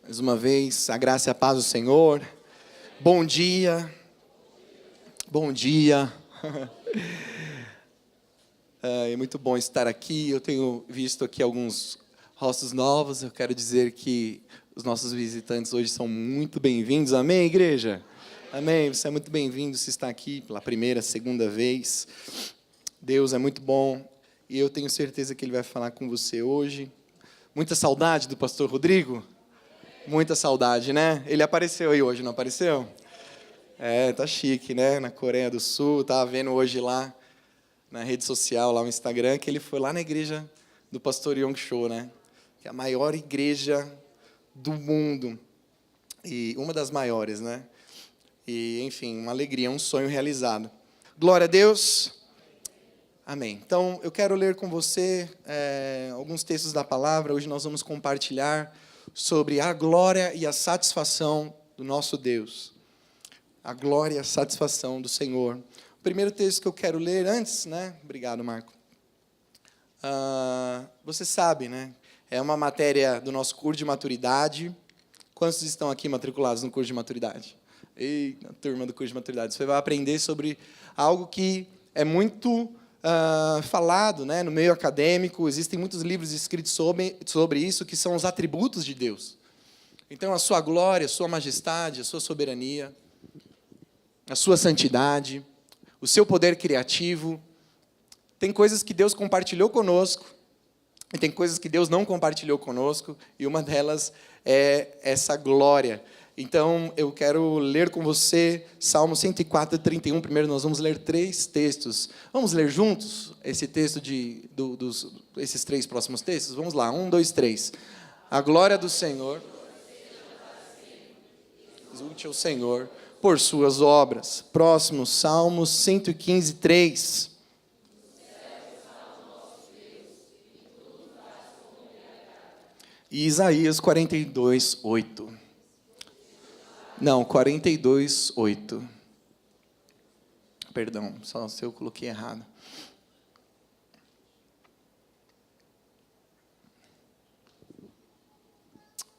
Mais uma vez, a graça e a paz do Senhor. Bom dia. Bom dia. É muito bom estar aqui. Eu tenho visto aqui alguns rostos novos. Eu quero dizer que os nossos visitantes hoje são muito bem-vindos. Amém, igreja? Amém. Você é muito bem-vindo se está aqui pela primeira, segunda vez. Deus é muito bom e eu tenho certeza que Ele vai falar com você hoje. Muita saudade do pastor Rodrigo? Muita saudade, né? Ele apareceu aí hoje, não apareceu? Tá chique, né? Na Coreia do Sul, tava vendo hoje lá na rede social, lá no Instagram, que ele foi lá na igreja do pastor Yong Cho, né? Que é a maior igreja do mundo. E uma das maiores, né? E, enfim, uma alegria, um sonho realizado. Glória a Deus. Amém. Então, eu quero ler com você alguns textos da palavra. Hoje nós vamos compartilhar sobre a glória e a satisfação do nosso Deus. A glória e a satisfação do Senhor. O primeiro texto que eu quero ler antes, né? Obrigado, Marco. Você sabe, né? É uma matéria do nosso curso de maturidade. Quantos estão aqui matriculados no curso de maturidade? Ei, na turma do curso de maturidade. Você vai aprender sobre algo que é muito falado, né, no meio acadêmico. Existem muitos livros escritos sobre isso, que são os atributos de Deus. Então, a sua glória, a sua majestade, a sua soberania, a sua santidade, o seu poder criativo. Tem coisas que Deus compartilhou conosco, e tem coisas que Deus não compartilhou conosco, e uma delas é essa glória. Então, eu quero ler com você Salmo 104, 31. Primeiro, nós vamos ler 3 textos. Vamos ler juntos esse texto esses 3 próximos textos? Vamos lá, 1, 2, 3. A glória do Senhor exulte ao Senhor por suas obras. Próximo, Salmo 115, 3. E Isaías 42, 8. Não, 42, 8. Perdão, só se eu coloquei errado.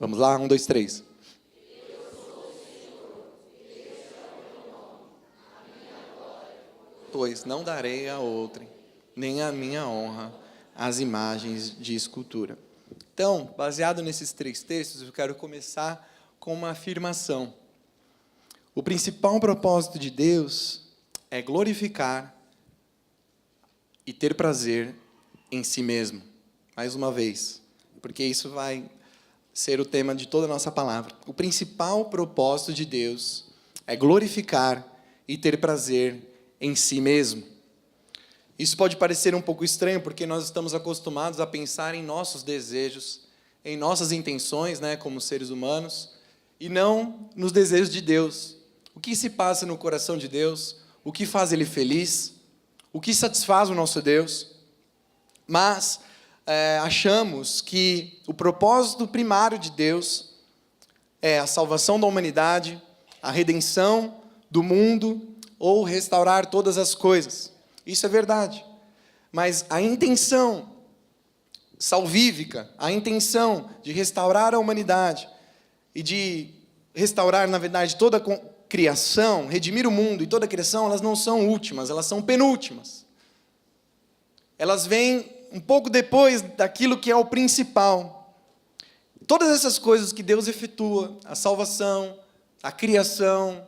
Vamos lá, 1, 2, 3. Pois não darei a outrem, nem a minha honra, às imagens de escultura. Então, baseado nesses 3 textos, eu quero começar com uma afirmação. O principal propósito de Deus é glorificar e ter prazer em si mesmo. Mais uma vez, porque isso vai ser o tema de toda a nossa palavra. O principal propósito de Deus é glorificar e ter prazer em si mesmo. Isso pode parecer um pouco estranho, porque nós estamos acostumados a pensar em nossos desejos, em nossas intenções, né, como seres humanos, e não nos desejos de Deus. O que se passa no coração de Deus? O que faz Ele feliz? O que satisfaz o nosso Deus? Mas achamos que o propósito primário de Deus é a salvação da humanidade, a redenção do mundo ou restaurar todas as coisas. Isso é verdade. Mas a intenção salvífica, a intenção de restaurar a humanidade e de restaurar, na verdade, toda a criação, redimir o mundo e toda a criação, elas não são últimas, elas são penúltimas. Elas vêm um pouco depois daquilo que é o principal. Todas essas coisas que Deus efetua, a salvação, a criação,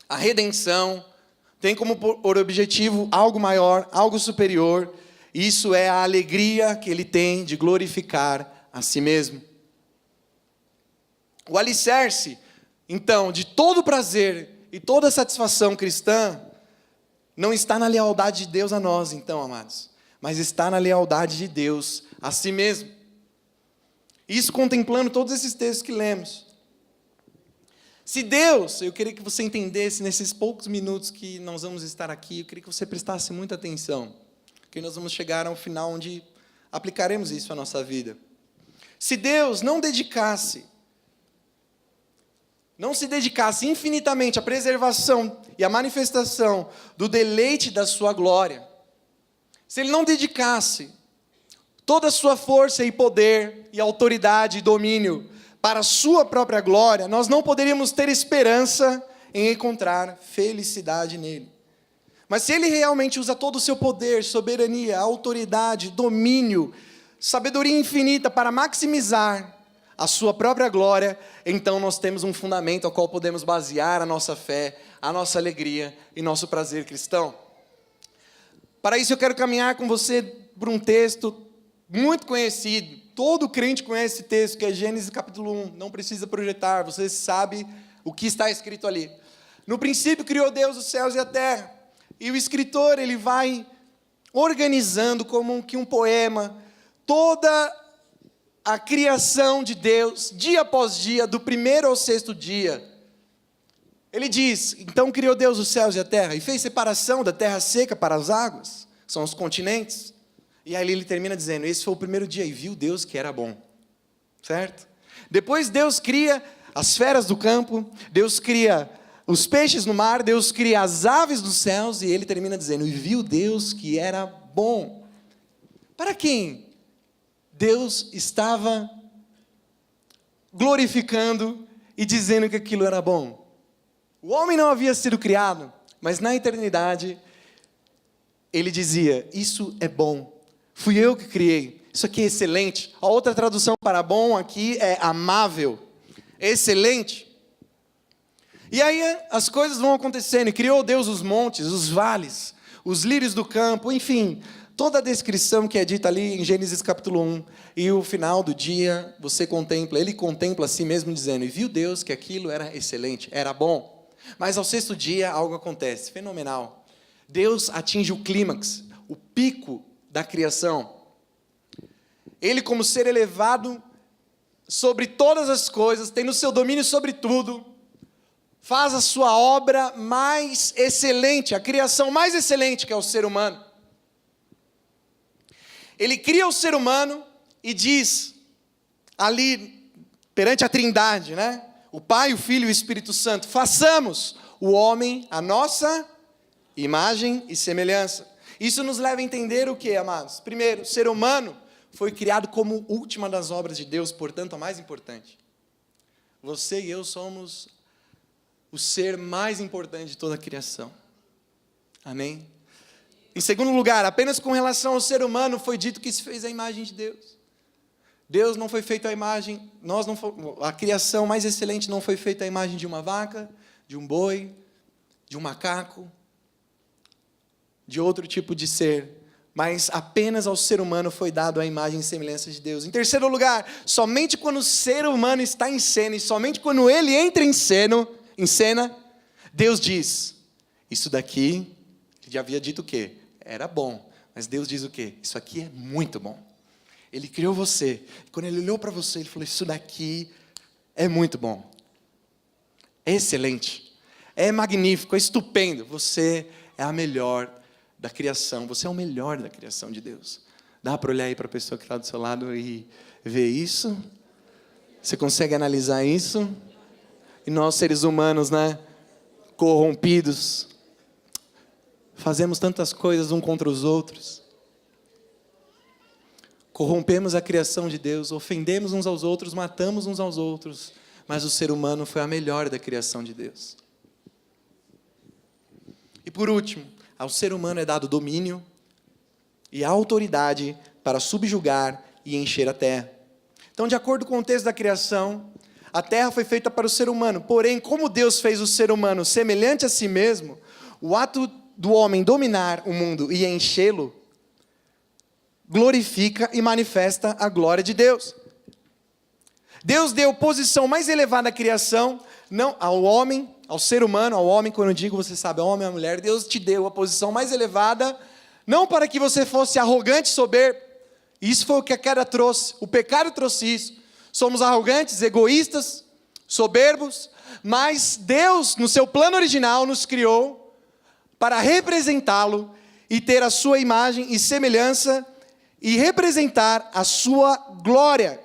a redenção, tem como por objetivo algo maior, algo superior. Isso é a alegria que Ele tem de glorificar a si mesmo. O alicerce, então, de todo prazer e toda satisfação cristã, não está na lealdade de Deus a nós, então, amados, mas está na lealdade de Deus a si mesmo. Isso contemplando todos esses textos que lemos. Se Deus, eu queria que você entendesse nesses poucos minutos que nós vamos estar aqui, eu queria que você prestasse muita atenção, porque nós vamos chegar ao final onde aplicaremos isso à nossa vida. Se Deus não se dedicasse infinitamente à preservação e à manifestação do deleite da sua glória, se Ele não dedicasse toda a sua força e poder e autoridade e domínio para a sua própria glória, nós não poderíamos ter esperança em encontrar felicidade nele. Mas se ele realmente usa todo o seu poder, soberania, autoridade, domínio, sabedoria infinita para maximizar a sua própria glória, então nós temos um fundamento ao qual podemos basear a nossa fé, a nossa alegria e nosso prazer cristão. Para isso eu quero caminhar com você por um texto muito conhecido. Todo crente conhece esse texto, que é Gênesis capítulo 1. Não precisa projetar, você sabe o que está escrito ali. No princípio criou Deus os céus e a terra. E o escritor, ele vai organizando como que um poema toda a criação de Deus, dia após dia, do primeiro ao sexto dia. Ele diz, então criou Deus os céus e a terra, e fez separação da terra seca para as águas, são os continentes. E aí ele termina dizendo, esse foi o primeiro dia, e viu Deus que era bom. Certo? Depois Deus cria as feras do campo, Deus cria os peixes no mar, Deus cria as aves dos céus, e ele termina dizendo, e viu Deus que era bom. Para quem Deus estava glorificando e dizendo que aquilo era bom? O homem não havia sido criado, mas na eternidade, ele dizia, isso é bom, fui eu que criei, isso aqui é excelente. A outra tradução para bom aqui é amável, excelente. E aí as coisas vão acontecendo, e criou Deus os montes, os vales, os lírios do campo, enfim, toda a descrição que é dita ali em Gênesis capítulo 1, e o final do dia, ele contempla a si mesmo dizendo, e viu Deus que aquilo era excelente, era bom. Mas ao sexto dia algo acontece, fenomenal. Deus atinge o clímax, o pico da criação. Ele, como ser elevado sobre todas as coisas, tendo o seu domínio sobre tudo, faz a sua obra mais excelente, a criação mais excelente, que é o ser humano. Ele cria o ser humano e diz, ali, perante a Trindade, né? O Pai, o Filho e o Espírito Santo, façamos o homem a nossa imagem e semelhança. Isso nos leva a entender o que, amados? Primeiro, o ser humano foi criado como última das obras de Deus, portanto, a mais importante. Você e eu somos o ser mais importante de toda a criação. Amém? Em segundo lugar, apenas com relação ao ser humano foi dito que se fez a imagem de Deus. Deus não foi feito a imagem, a criação mais excelente não foi feita a imagem de uma vaca, de um boi, de um macaco, de outro tipo de ser, mas apenas ao ser humano foi dado a imagem e semelhança de Deus. Em terceiro lugar, somente quando o ser humano está em cena, e somente quando ele entra em cena, Deus diz, isso daqui, ele já havia dito o quê? Era bom, mas Deus diz o quê? Isso aqui é muito bom. Ele criou você, quando ele olhou para você, ele falou, isso daqui é muito bom, é excelente, é magnífico, é estupendo, você é a melhor da criação, você é o melhor da criação de Deus. Dá para olhar aí para a pessoa que está do seu lado e ver isso? Você consegue analisar isso? E nós, seres humanos, né, corrompidos, fazemos tantas coisas um contra os outros, corrompemos a criação de Deus, ofendemos uns aos outros, matamos uns aos outros, mas o ser humano foi a melhor da criação de Deus. E por último, ao ser humano é dado domínio e autoridade para subjugar e encher a terra. Então, de acordo com o texto da criação, a terra foi feita para o ser humano, porém, como Deus fez o ser humano semelhante a si mesmo, o ato do homem dominar o mundo e enchê-lo, glorifica e manifesta a glória de Deus. Deus deu posição mais elevada à criação, não ao homem, ao ser humano, ao homem, quando eu digo, você sabe, ao homem e à mulher, Deus te deu a posição mais elevada, não para que você fosse arrogante e soberbo, isso foi o que a queda trouxe, o pecado trouxe isso, somos arrogantes, egoístas, soberbos, mas Deus, no seu plano original, nos criou para representá-lo e ter a sua imagem e semelhança e representar a sua glória.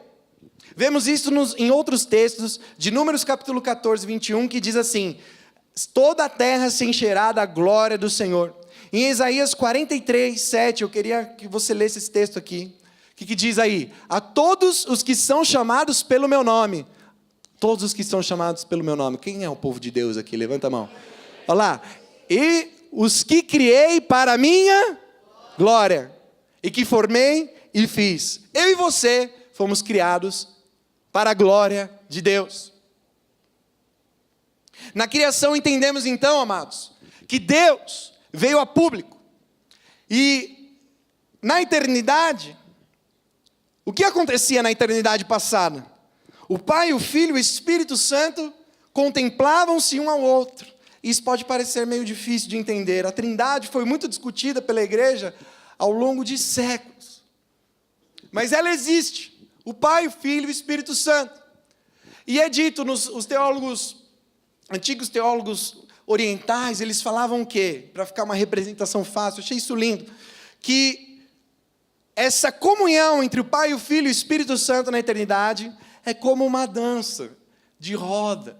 Vemos isso em outros textos, de Números capítulo 14, 21, que diz assim, toda a terra se encherá da glória do Senhor. Em Isaías 43, 7, eu queria que você lesse esse texto aqui. O que diz aí? A todos os que são chamados pelo meu nome, Todos os que são chamados pelo meu nome. Quem é o povo de Deus aqui? Levanta a mão. Olha lá. E os que criei para a minha glória. E que formei e fiz. Eu e você fomos criados para a glória de Deus. Na criação entendemos então, amados, que Deus veio a público. E na eternidade, o que acontecia na eternidade passada? O Pai, o Filho e o Espírito Santo contemplavam-se um ao outro. Isso pode parecer meio difícil de entender. A Trindade foi muito discutida pela igreja ao longo de séculos. Mas ela existe. O Pai, o Filho e o Espírito Santo. E é dito os teólogos, antigos teólogos orientais, eles falavam o quê? Para ficar uma representação fácil, eu achei isso lindo. Que essa comunhão entre o Pai, o Filho e o Espírito Santo na eternidade é como uma dança de roda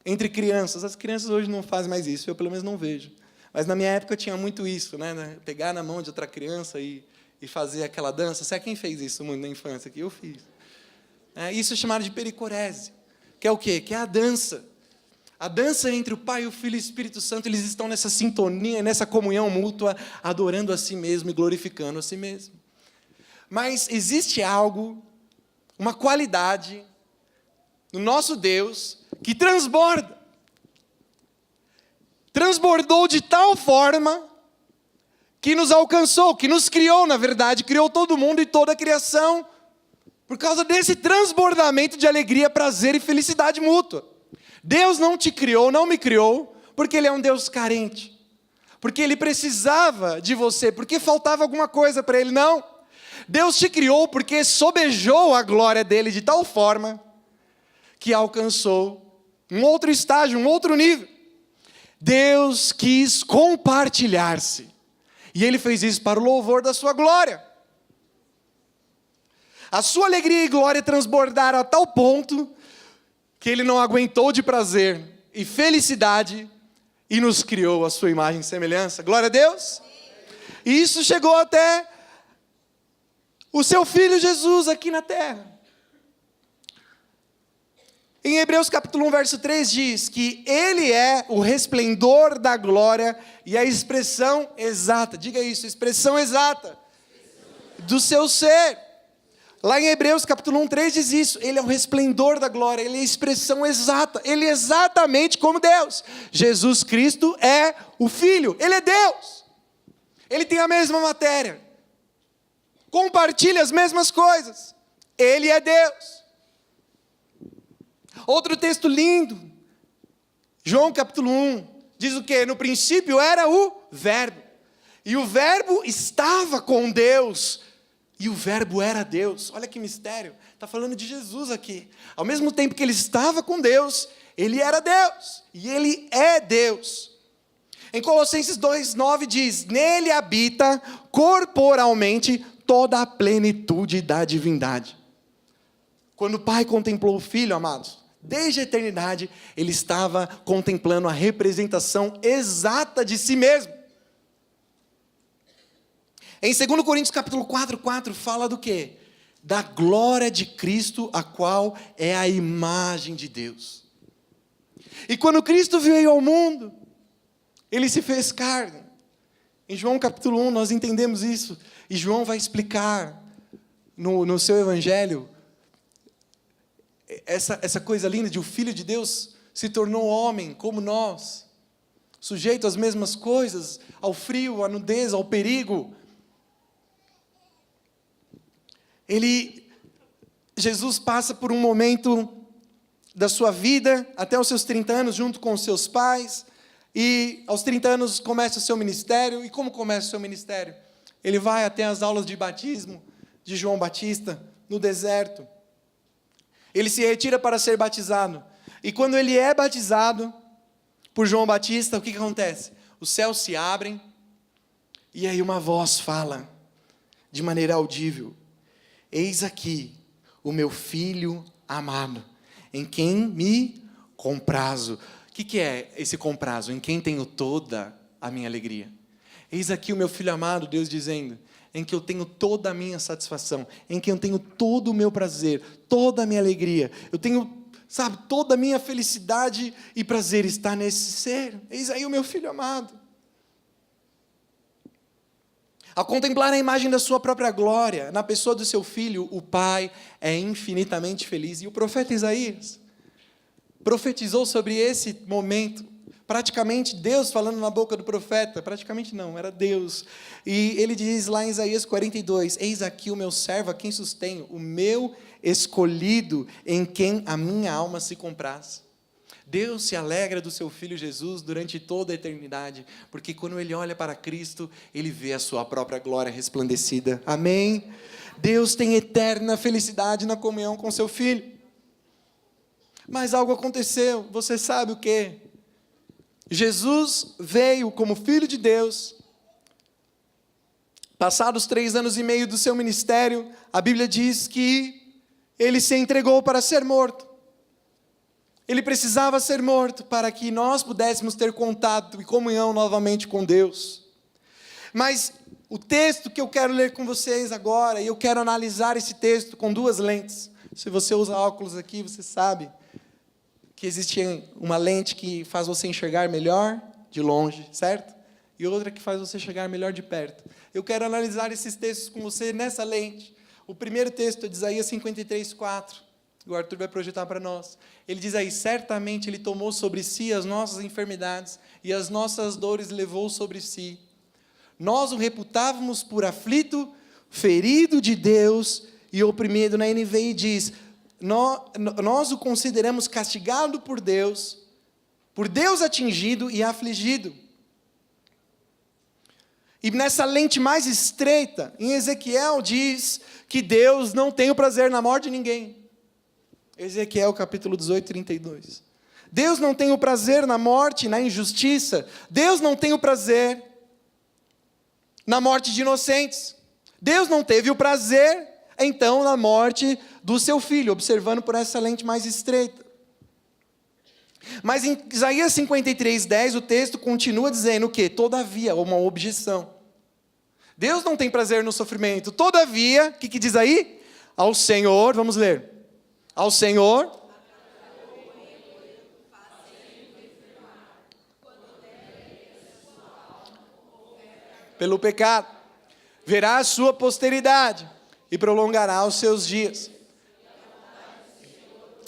entre crianças. As crianças hoje não fazem mais isso, eu pelo menos não vejo. Mas na minha época tinha muito isso, né? Pegar na mão de outra criança e fazer aquela dança. Sabe quem fez isso muito na infância? Que eu fiz. Isso é chamado de pericorese. Que é o quê? Que é a dança. A dança entre o Pai, o Filho e o Espírito Santo, eles estão nessa sintonia, nessa comunhão mútua, adorando a si mesmo e glorificando a si mesmo. Mas existe algo, uma qualidade no nosso Deus que transborda. Transbordou de tal forma que nos alcançou, que nos criou, na verdade, criou todo mundo e toda a criação, por causa desse transbordamento de alegria, prazer e felicidade mútua. Deus não te criou, não me criou, porque Ele é um Deus carente, porque Ele precisava de você, porque faltava alguma coisa para Ele, não. Deus te criou porque sobejou a glória dEle de tal forma que alcançou um outro estágio, um outro nível. Deus quis compartilhar-se, e Ele fez isso para o louvor da sua glória. A sua alegria e glória transbordaram a tal ponto que Ele não aguentou de prazer e felicidade e nos criou a sua imagem e semelhança. Glória a Deus. E isso chegou até o seu Filho Jesus aqui na terra. Em Hebreus capítulo 1, verso 3 diz que Ele é o resplendor da glória e a expressão exata, diga isso, expressão exata do seu ser. Lá em Hebreus capítulo 1, 3 diz isso, Ele é o resplendor da glória, Ele é a expressão exata, Ele é exatamente como Deus. Jesus Cristo é o Filho, Ele é Deus. Ele tem a mesma matéria, compartilha as mesmas coisas, Ele é Deus. Outro texto lindo, João capítulo 1, diz o quê? No princípio era o Verbo, e o Verbo estava com Deus, e o Verbo era Deus. Olha que mistério, está falando de Jesus aqui. Ao mesmo tempo que Ele estava com Deus, Ele era Deus, e Ele é Deus. Em Colossenses 2,9 diz, nele habita corporalmente toda a plenitude da divindade. Quando o Pai contemplou o Filho, amados, desde a eternidade, Ele estava contemplando a representação exata de si mesmo. Em 2 Coríntios capítulo 4 fala do quê? Da glória de Cristo, a qual é a imagem de Deus. E quando Cristo veio ao mundo, Ele se fez carne. Em João capítulo 1 nós entendemos isso. E João vai explicar no seu evangelho essa coisa linda de o Filho de Deus se tornou homem como nós, sujeito às mesmas coisas, ao frio, à nudez, ao perigo. Jesus passa por um momento da sua vida, até os seus 30 anos, junto com os seus pais, e aos 30 anos começa o seu ministério. E como começa o seu ministério? Ele vai até as aulas de batismo de João Batista, no deserto. Ele se retira para ser batizado. E quando ele é batizado por João Batista, o que acontece? Os céus se abrem, e aí uma voz fala, de maneira audível, eis aqui o meu filho amado, em quem me comprazo. O que é esse comprazo? Em quem tenho toda a minha alegria. Eis aqui o meu filho amado, Deus dizendo, em que eu tenho toda a minha satisfação, em que eu tenho todo o meu prazer, toda a minha alegria. Eu tenho Sabe, toda a minha felicidade e prazer está nesse ser. Eis aí o meu filho amado. Ao contemplar a imagem da sua própria glória, na pessoa do seu filho, o Pai é infinitamente feliz. E o profeta Isaías profetizou sobre esse momento. Praticamente Deus falando na boca do profeta. Praticamente não, era Deus. E ele diz lá em Isaías 42, eis aqui o meu servo, a quem sustenho, o meu escolhido, em quem a minha alma se compraz. Deus se alegra do seu Filho Jesus durante toda a eternidade, porque quando ele olha para Cristo, ele vê a sua própria glória resplandecida. Amém? Deus tem eterna felicidade na comunhão com seu Filho. Mas algo aconteceu, você sabe o quê? Jesus veio como Filho de Deus. Passados 3 anos e meio do seu ministério, a Bíblia diz que ele se entregou para ser morto. Ele precisava ser morto para que nós pudéssemos ter contato e comunhão novamente com Deus. Mas o texto que eu quero ler com vocês agora, e eu quero analisar esse texto com 2 lentes. Se você usa óculos aqui, você sabe que existe uma lente que faz você enxergar melhor de longe, certo? E outra que faz você enxergar melhor de perto. Eu quero analisar esses textos com você nessa lente. O primeiro texto é de Isaías 53, 4. O Arthur vai projetar para nós. Ele diz aí, certamente Ele tomou sobre si as nossas enfermidades e as nossas dores levou sobre si. Nós o reputávamos por aflito, ferido de Deus e oprimido. Na NVI diz, nós o consideramos castigado por Deus atingido e afligido. E nessa lente mais estreita, em Ezequiel diz que Deus não tem o prazer na morte de ninguém. Ezequiel capítulo 18, 32. Deus não tem o prazer na morte, na injustiça. Deus não tem o prazer na morte de inocentes. Deus não teve o prazer, então, na morte do seu filho, observando por essa lente mais estreita. Mas em Isaías 53, 10, o texto continua dizendo o quê? Todavia, uma objeção. Deus não tem prazer no sofrimento. Todavia, o que diz aí? Ao Senhor, vamos ler. Ao Senhor, pelo pecado, verá a sua posteridade e prolongará os seus dias.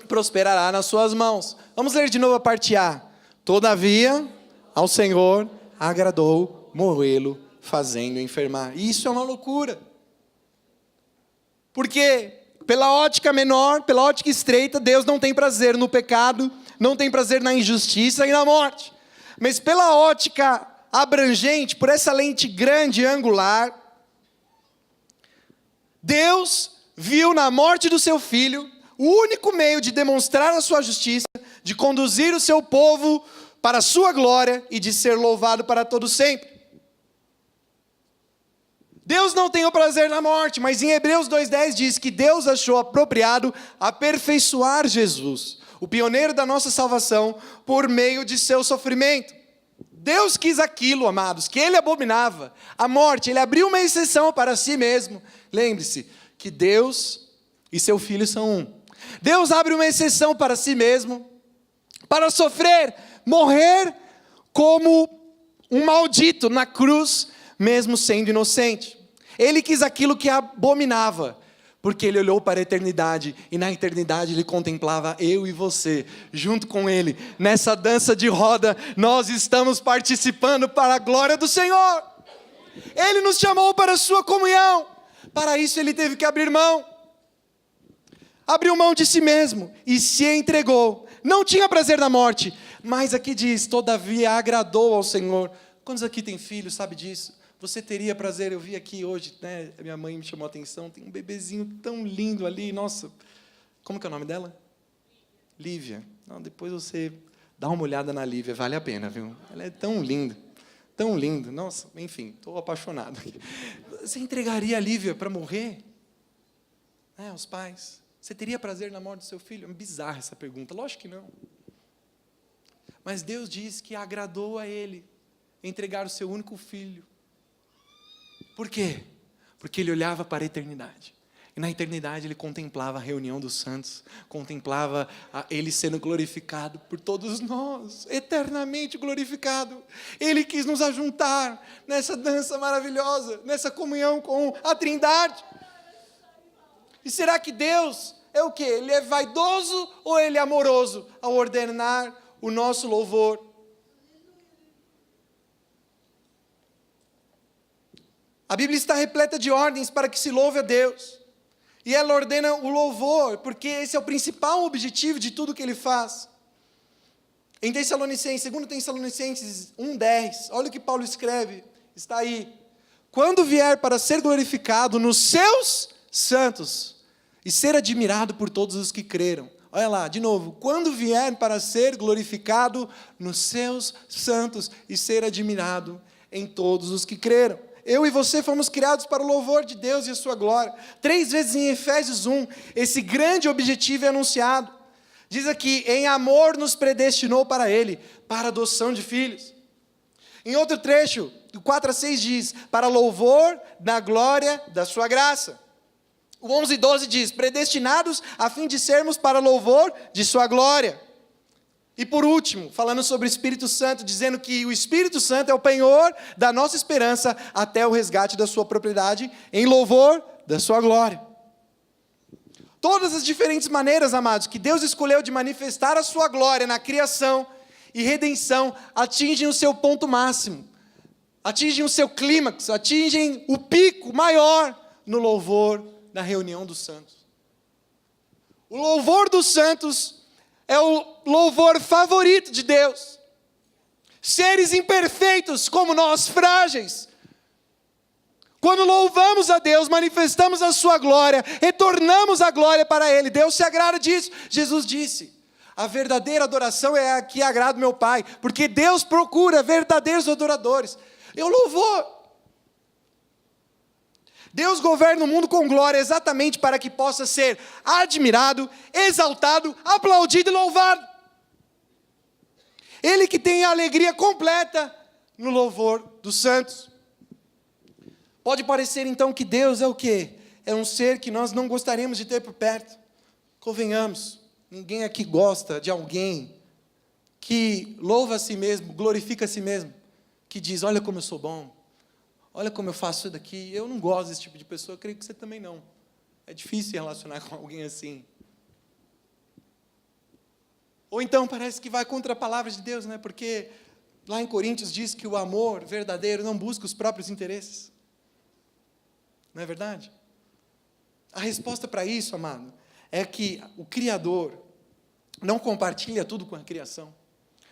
Prosperará nas suas mãos. Vamos ler de novo a parte A. Todavia, ao Senhor agradou moê-lo, fazendo enfermar. E isso é uma loucura. Porque pela ótica menor, pela ótica estreita, Deus não tem prazer no pecado, não tem prazer na injustiça e na morte. Mas pela ótica abrangente, por essa lente grande angular, Deus viu na morte do seu filho o único meio de demonstrar a sua justiça, de conduzir o seu povo para a sua glória e de ser louvado para todo sempre. Deus não tem o prazer na morte, mas em Hebreus 2,10 diz que Deus achou apropriado aperfeiçoar Jesus, o pioneiro da nossa salvação, por meio de seu sofrimento. Deus quis aquilo, amados, que Ele abominava, a morte. Ele abriu uma exceção para si mesmo. Lembre-se que Deus e seu Filho são um. Deus abre uma exceção para si mesmo, para sofrer, morrer como um maldito na cruz, mesmo sendo inocente. Ele quis aquilo que abominava, porque Ele olhou para a eternidade, e na eternidade Ele contemplava eu e você, junto com Ele, nessa dança de roda, nós estamos participando para a glória do Senhor. Ele nos chamou para a sua comunhão, para isso Ele teve que abrir mão. Abriu mão de si mesmo, e se entregou. Não tinha prazer na morte, mas aqui diz, todavia agradou ao Senhor. Quantos aqui têm filhos, sabe disso? Você teria prazer, eu vi aqui hoje, né, minha mãe me chamou a atenção, tem um bebezinho tão lindo ali, nossa, como que é o nome dela? Lívia. Não, depois você dá uma olhada na Lívia, vale a pena, viu? Ela é tão linda, nossa, enfim, estou apaixonado aqui. Você entregaria a Lívia para morrer? Os pais. Você teria prazer na morte do seu filho? É bizarra essa pergunta, lógico que não. Mas Deus diz que agradou a Ele entregar o seu único filho. Por quê? Porque Ele olhava para a eternidade. E na eternidade ele contemplava a reunião dos santos, contemplava ele sendo glorificado por todos nós, eternamente glorificado. Ele quis nos ajuntar nessa dança maravilhosa, nessa comunhão com a Trindade. E será que Deus é o quê? Ele é vaidoso ou ele é amoroso ao ordenar o nosso louvor? A Bíblia está repleta de ordens para que se louve a Deus. E ela ordena o louvor, porque esse é o principal objetivo de tudo que ele faz. Em Tessalonicenses, 2 Tessalonicenses 1:10, olha o que Paulo escreve, está aí. Quando vier para ser glorificado nos seus santos, e ser admirado por todos os que creram. Olha lá, de novo. Quando vier para ser glorificado nos seus santos, e ser admirado em todos os que creram. Eu e você fomos criados para o louvor de Deus e a sua glória. 3 vezes em Efésios 1, esse grande objetivo é anunciado. Diz aqui, em amor nos predestinou para Ele, para a adoção de filhos. Em outro trecho, do 4-6 diz, para louvor da glória da sua graça. O 11:12 diz, predestinados a fim de sermos para louvor de sua glória. E por último, falando sobre o Espírito Santo, dizendo que o Espírito Santo é o penhor da nossa esperança até o resgate da sua propriedade, em louvor da sua glória. Todas as diferentes maneiras, amados, que Deus escolheu de manifestar a sua glória na criação e redenção, atingem o seu ponto máximo, atingem o seu clímax, atingem o pico maior no louvor na reunião dos santos. O louvor dos santos é o louvor favorito de Deus. Seres imperfeitos como nós, frágeis. Quando louvamos a Deus, manifestamos a sua glória, retornamos a glória para Ele. Deus se agrada disso. Jesus disse, a verdadeira adoração é a que agrada o meu Pai, porque Deus procura verdadeiros adoradores. É o louvor. Deus governa o mundo com glória exatamente para que possa ser admirado, exaltado, aplaudido e louvado. Ele que tem a alegria completa no louvor dos santos. Pode parecer então que Deus é o quê? É um ser que nós não gostaríamos de ter por perto. Convenhamos, ninguém aqui gosta de alguém que louva a si mesmo, glorifica a si mesmo, que diz, olha como eu sou bom. Olha como eu faço isso daqui. Eu não gosto desse tipo de pessoa, eu creio que você também não. É difícil se relacionar com alguém assim. Ou então parece que vai contra a palavra de Deus, né? Porque lá em Coríntios diz que o amor verdadeiro não busca os próprios interesses. Não é verdade? A resposta para isso, amado, é que o Criador não compartilha tudo com a criação.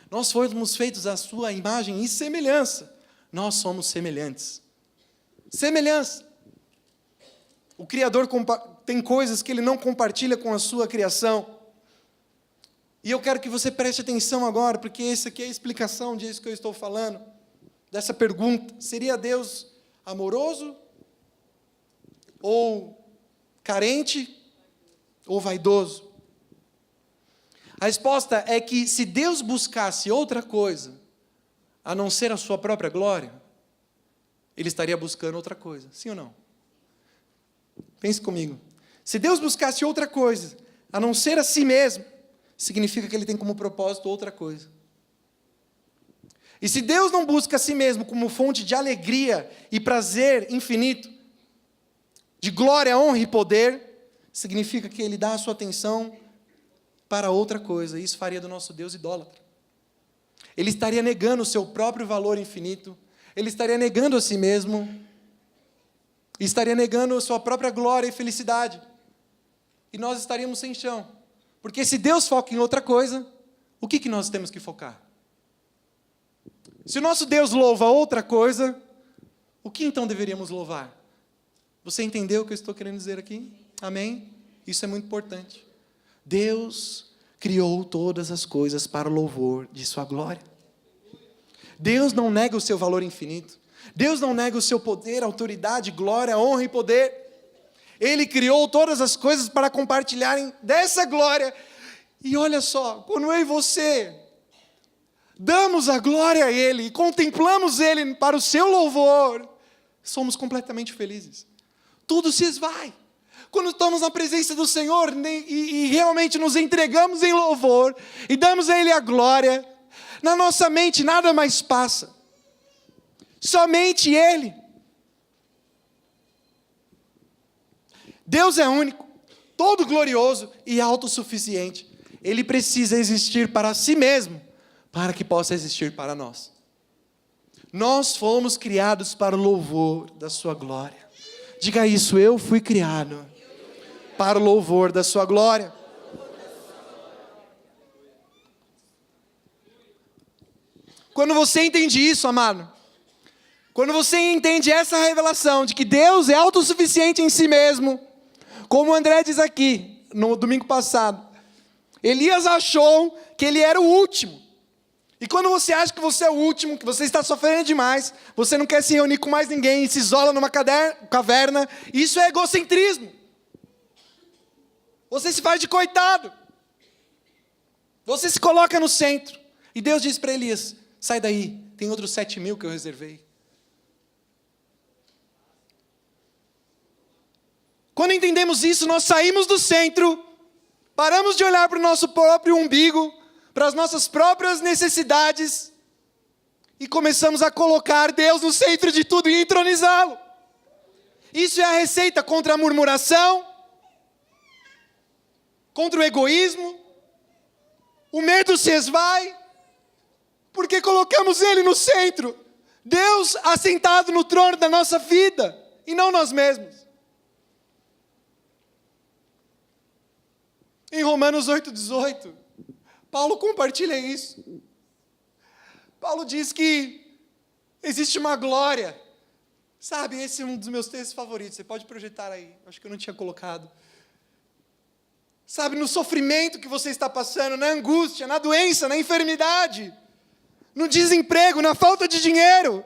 Nós fomos feitos à sua imagem e semelhança. Nós somos semelhantes. Semelhança. O Criador tem coisas que Ele não compartilha com a sua criação. E eu quero que você preste atenção agora, porque essa aqui é a explicação disso que eu estou falando, dessa pergunta. Seria Deus amoroso? Ou carente? Ou vaidoso? A resposta é que se Deus buscasse outra coisa, a não ser a sua própria glória, Ele estaria buscando outra coisa, sim ou não? Pense comigo. Se Deus buscasse outra coisa, a não ser a si mesmo, significa que Ele tem como propósito outra coisa. E se Deus não busca a si mesmo como fonte de alegria e prazer infinito, de glória, honra e poder, significa que Ele dá a sua atenção para outra coisa. Isso faria do nosso Deus idólatra. Ele estaria negando o seu próprio valor infinito, Ele estaria negando a si mesmo, estaria negando a sua própria glória e felicidade. E nós estaríamos sem chão. Porque se Deus foca em outra coisa, o que nós temos que focar? Se o nosso Deus louva outra coisa, o que então deveríamos louvar? Você entendeu o que eu estou querendo dizer aqui? Amém? Isso é muito importante. Deus criou todas as coisas para o louvor de sua glória. Deus não nega o seu valor infinito. Deus não nega o seu poder, autoridade, glória, honra e poder. Ele criou todas as coisas para compartilharem dessa glória. E olha só, quando eu e você damos a glória a Ele e contemplamos Ele para o seu louvor, somos completamente felizes. Tudo se esvai. Quando estamos na presença do Senhor e realmente nos entregamos em louvor e damos a Ele a glória, na nossa mente nada mais passa. Somente Ele. Deus é único, todo glorioso e autossuficiente. Ele precisa existir para si mesmo, para que possa existir para nós. Nós fomos criados para o louvor da sua glória. Diga isso, eu fui criado para o louvor da sua glória. Quando você entende isso, amado, quando você entende essa revelação de que Deus é autossuficiente em si mesmo, como o André diz aqui, no domingo passado, Elias achou que ele era o último. E quando você acha que você é o último, que você está sofrendo demais, você não quer se reunir com mais ninguém, se isola numa caverna, isso é egocentrismo. Você se faz de coitado. Você se coloca no centro. E Deus diz para Elias, sai daí, tem outros 7.000 que eu reservei. Quando entendemos isso, nós saímos do centro, paramos de olhar para o nosso próprio umbigo, para as nossas próprias necessidades, e começamos a colocar Deus no centro de tudo e entronizá-lo. Isso é a receita contra a murmuração, contra o egoísmo. O medo se esvai, porque colocamos Ele no centro. Deus assentado no trono da nossa vida, e não nós mesmos. Em Romanos 8,18, Paulo compartilha isso. Paulo diz que existe uma glória. Sabe, esse é um dos meus textos favoritos. Você pode projetar aí. Acho que eu não tinha colocado. Sabe, no sofrimento que você está passando, na angústia, na doença, na enfermidade, no desemprego, na falta de dinheiro,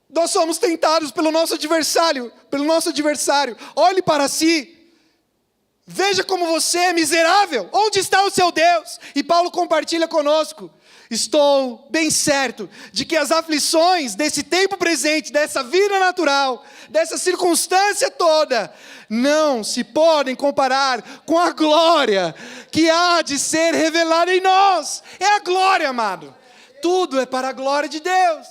nós somos tentados pelo nosso adversário. Olhe para si. Veja como você é miserável. Onde está o seu Deus? E Paulo compartilha conosco. Estou bem certo de que as aflições desse tempo presente, dessa vida natural, dessa circunstância toda, não se podem comparar com a glória que há de ser revelada em nós. É a glória, amado. Tudo é para a glória de Deus.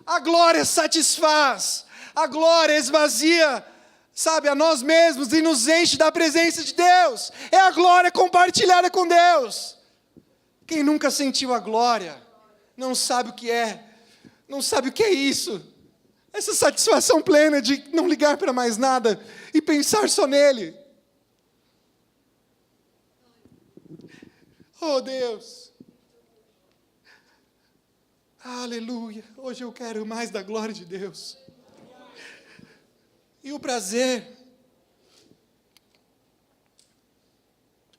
A glória satisfaz. A glória esvazia, sabe, a nós mesmos e nos enche da presença de Deus. É a glória compartilhada com Deus. Quem nunca sentiu a glória, não sabe o que é. Não sabe o que é isso. Essa satisfação plena de não ligar para mais nada e pensar só nele. Oh Deus. Aleluia. Hoje eu quero mais da glória de Deus. E o prazer,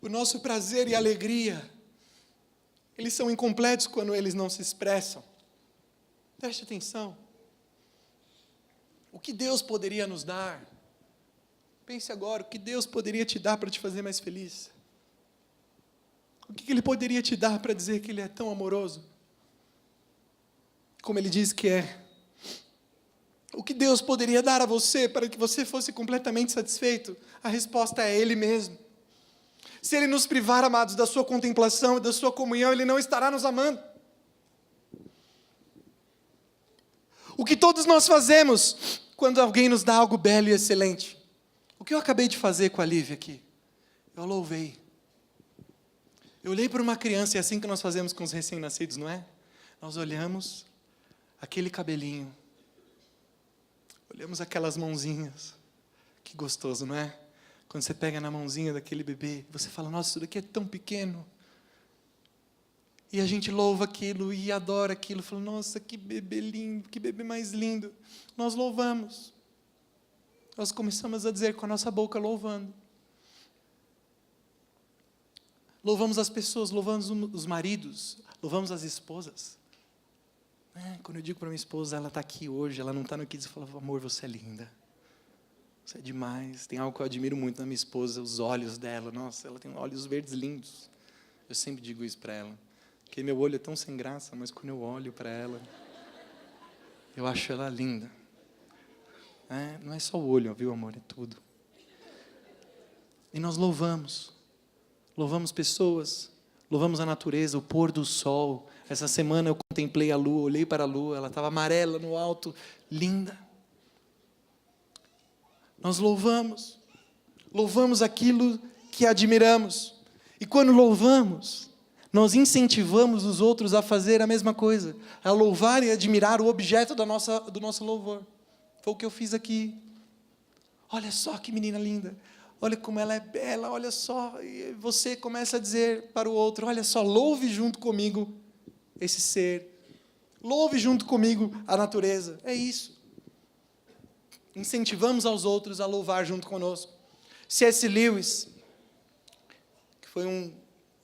o nosso prazer e alegria, eles são incompletos quando eles não se expressam. Preste atenção. O que Deus poderia nos dar? Pense agora, o que Deus poderia te dar para te fazer mais feliz? O que Ele poderia te dar para dizer que Ele é tão amoroso? Como Ele diz que é. O que Deus poderia dar a você para que você fosse completamente satisfeito? A resposta é Ele mesmo. Se Ele nos privar, amados, da sua contemplação e da sua comunhão, Ele não estará nos amando. O que todos nós fazemos quando alguém nos dá algo belo e excelente? O que eu acabei de fazer com a Lívia aqui? Eu louvei. Eu olhei para uma criança, e é assim que nós fazemos com os recém-nascidos, não é? Nós olhamos aquele cabelinho, olhamos aquelas mãozinhas. Que gostoso, não é? Quando você pega na mãozinha daquele bebê, você fala, nossa, isso daqui é tão pequeno. E a gente louva aquilo e adora aquilo. Fala, nossa, que bebê lindo, que bebê mais lindo. Nós louvamos. Nós começamos a dizer com a nossa boca, louvando. Louvamos as pessoas, louvamos os maridos, louvamos as esposas. Quando eu digo para minha esposa, ela está aqui hoje, ela não está no Kids, eu falo, amor, você é linda. Você é demais. Tem algo que eu admiro muito na minha esposa, os olhos dela. Nossa, ela tem olhos verdes lindos. Eu sempre digo isso para ela. Porque meu olho é tão sem graça, mas quando eu olho para ela, eu acho ela linda. Não é só o olho, viu, amor? É tudo. E nós louvamos pessoas, louvamos a natureza, o pôr do sol. Essa semana eu contemplei a lua, olhei para a lua, ela estava amarela no alto, linda. Nós louvamos aquilo que admiramos. E quando louvamos, nós incentivamos os outros a fazer a mesma coisa, a louvar e admirar o objeto do nosso louvor. Foi o que eu fiz aqui. Olha só que menina linda, olha como ela é bela, olha só. E você começa a dizer para o outro, olha só, louve junto comigo esse ser, louve junto comigo a natureza. É isso. Incentivamos aos outros a louvar junto conosco. C.S. Lewis, que foi um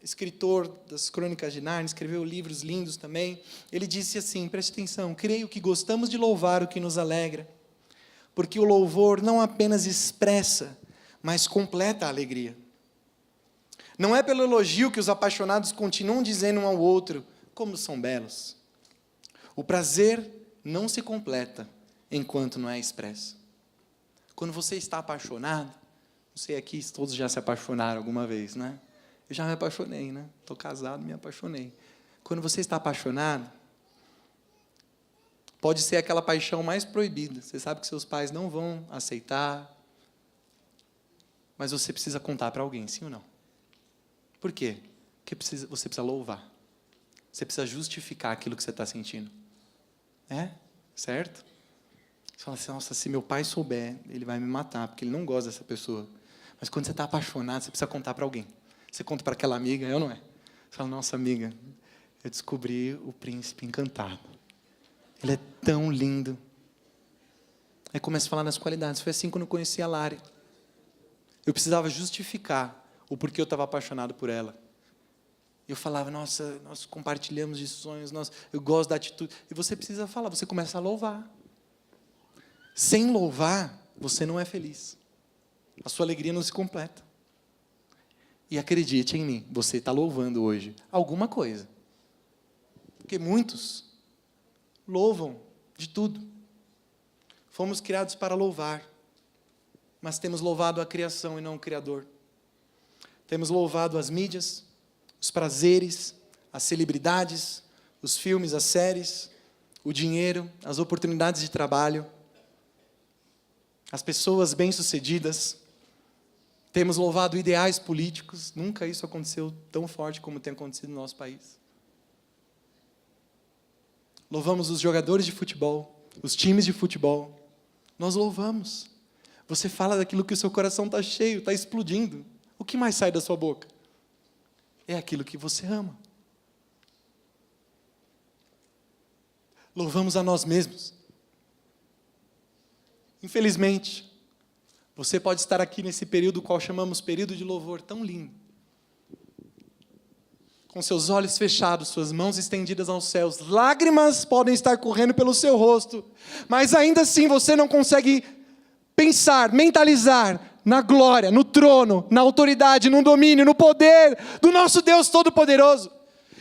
escritor das Crônicas de Nárnia, escreveu livros lindos também, ele disse assim, preste atenção, creio que gostamos de louvar o que nos alegra, porque o louvor não apenas expressa, mas completa a alegria. Não é pelo elogio que os apaixonados continuam dizendo um ao outro, como são belos. O prazer não se completa enquanto não é expresso. Quando você está apaixonado, não sei aqui se todos já se apaixonaram alguma vez, né? Eu já me apaixonei, né? Estou casado, me apaixonei. Quando você está apaixonado, pode ser aquela paixão mais proibida. Você sabe que seus pais não vão aceitar, mas você precisa contar para alguém, sim ou não? Por quê? Porque você precisa louvar. Você precisa justificar aquilo que você está sentindo. É? Certo? Você fala assim, nossa, se meu pai souber, ele vai me matar, porque ele não gosta dessa pessoa. Mas quando você está apaixonado, você precisa contar para alguém. Você conta para aquela amiga, eu não é? Você fala, nossa amiga, eu descobri o príncipe encantado. Ele é tão lindo. Aí começa a falar nas qualidades. Foi assim quando eu conheci a Lari. Eu precisava justificar o porquê eu estava apaixonado por ela. Eu falava, nossa, nós compartilhamos de sonhos, eu gosto da atitude. E você precisa falar, você começa a louvar. Sem louvar, você não é feliz. A sua alegria não se completa. E acredite em mim, você está louvando hoje alguma coisa. Porque muitos louvam de tudo. Fomos criados para louvar, mas temos louvado a criação e não o Criador. Temos louvado as mídias, os prazeres, as celebridades, os filmes, as séries, o dinheiro, as oportunidades de trabalho, as pessoas bem-sucedidas. Temos louvado ideais políticos. Nunca isso aconteceu tão forte como tem acontecido no nosso país. Louvamos os jogadores de futebol, os times de futebol. Nós louvamos. Você fala daquilo que o seu coração está cheio, está explodindo. O que mais sai da sua boca? É aquilo que você ama. Louvamos a nós mesmos. Infelizmente, você pode estar aqui nesse período, qual chamamos período de louvor, tão lindo. Com seus olhos fechados, suas mãos estendidas aos céus, lágrimas podem estar correndo pelo seu rosto, mas ainda assim você não consegue pensar, mentalizar na glória, no trono, na autoridade, no domínio, no poder do nosso Deus Todo-Poderoso.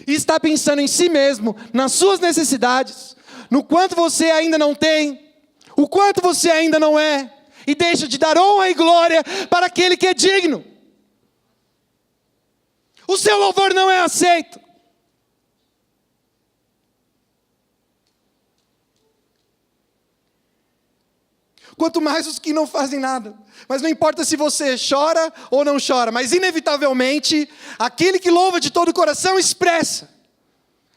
E está pensando em si mesmo, nas suas necessidades, no quanto você ainda não tem, o quanto você ainda não é, e deixa de dar honra e glória para aquele que é digno. O seu louvor não é aceito. Quanto mais os que não fazem nada. Mas não importa se você chora ou não chora, mas inevitavelmente, aquele que louva de todo o coração expressa.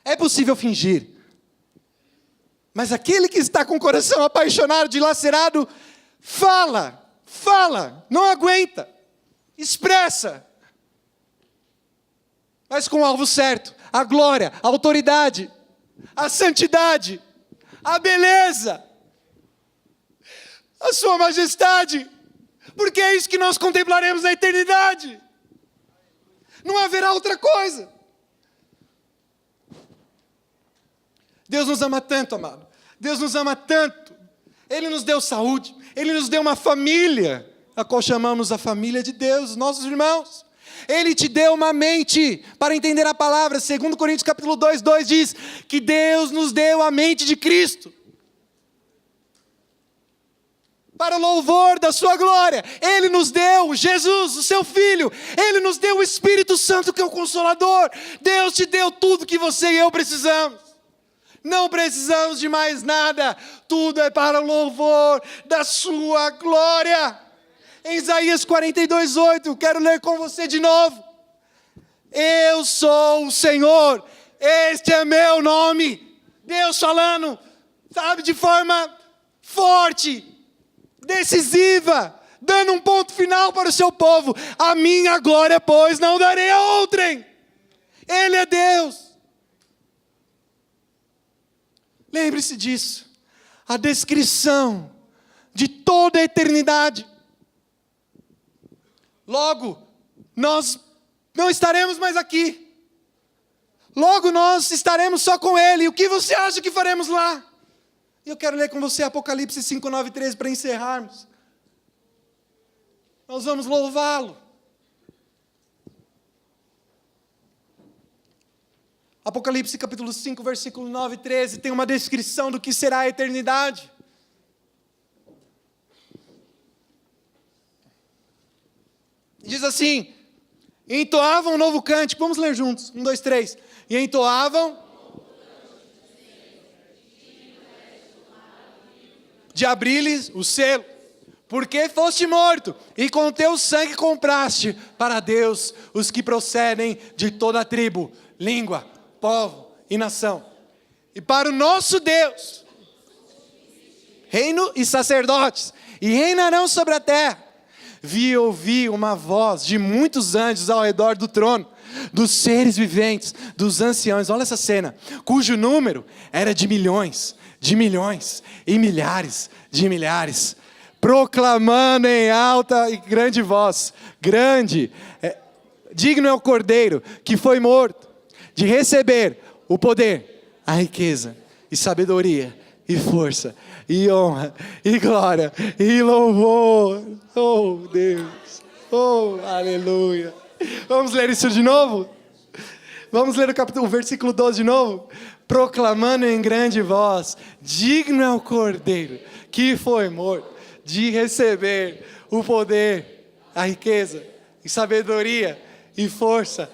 É possível fingir. Mas aquele que está com o coração apaixonado, dilacerado, fala, não aguenta, expressa. Mas com o alvo certo, a glória, a autoridade, a santidade, a beleza, a sua majestade, porque é isso que nós contemplaremos na eternidade. Não haverá outra coisa. Deus nos ama tanto, amado. Deus nos ama tanto. Ele nos deu saúde. Ele nos deu uma família, a qual chamamos a família de Deus, nossos irmãos. Ele te deu uma mente para entender a palavra. 2 Coríntios capítulo 2:2 diz que Deus nos deu a mente de Cristo. para o louvor da sua glória. Ele nos deu Jesus, o seu Filho. Ele nos deu o Espírito Santo, que é o Consolador. Deus te deu tudo que você e eu precisamos. Não precisamos de mais nada. Tudo é para o louvor da sua glória. Em Isaías 42:8, quero ler com você de novo. Eu sou o Senhor, este é meu nome. Deus falando, sabe, de forma forte, decisiva, dando um ponto final para o seu povo. A minha glória, pois, não darei a outrem. Ele é Deus. Lembre-se disso. A descrição de toda a eternidade. Logo, nós não estaremos mais aqui. Logo, nós estaremos só com Ele. E o que você acha que faremos lá? Eu quero ler com você Apocalipse 5, 9 e 13 para encerrarmos. Nós vamos louvá-lo. Apocalipse capítulo 5, versículo 9 e 13, tem uma descrição do que será a eternidade. Diz assim: e entoavam um novo cântico. Vamos ler juntos, 1, 2, 3. E entoavam de abrir-lhes o selo, porque foste morto, e com teu sangue compraste para Deus os que procedem de toda a tribo, língua, povo e nação. E para o nosso Deus, reino e sacerdotes, e reinarão sobre a terra. Vi e ouvi uma voz de muitos anjos ao redor do trono, dos seres viventes, dos anciãos. Olha essa cena, cujo número era de milhões e milhares de milhares, proclamando em alta e grande voz: digno é o Cordeiro que foi morto de receber o poder, a riqueza e sabedoria e força e honra e glória e louvor. Oh Deus, oh aleluia. Vamos ler isso de novo? Vamos ler o versículo 12 de novo? Proclamando em grande voz: digno é o Cordeiro que foi morto de receber o poder, a riqueza e sabedoria e força,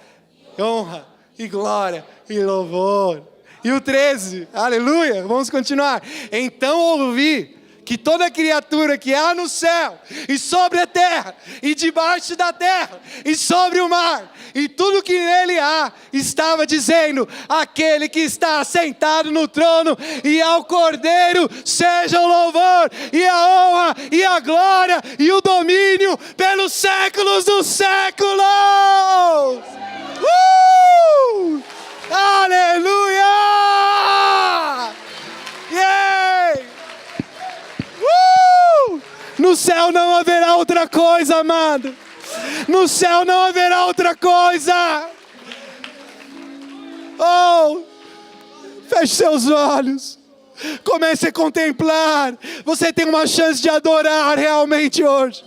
honra e glória e louvor. E o 13, aleluia, vamos continuar. Então ouvi que toda criatura que há no céu, e sobre a terra, e debaixo da terra, e sobre o mar, e tudo que nele há, estava dizendo: aquele que está sentado no trono, e ao Cordeiro, seja o louvor, e a honra, e a glória, e o domínio, pelos séculos dos séculos. Aleluia! Yeah! No céu não haverá outra coisa, amado. No céu não haverá outra coisa. Oh, feche seus olhos. Comece a contemplar. Você tem uma chance de adorar realmente hoje.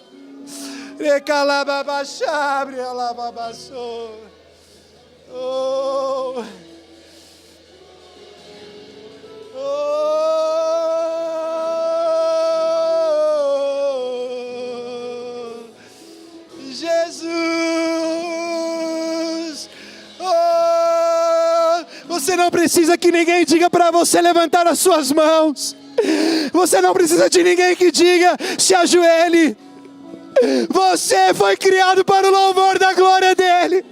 Oh. Jesus. Você não precisa que ninguém diga para você levantar as suas mãos. Você não precisa de ninguém que diga: se ajoelhe. Você foi criado para o louvor da glória dele.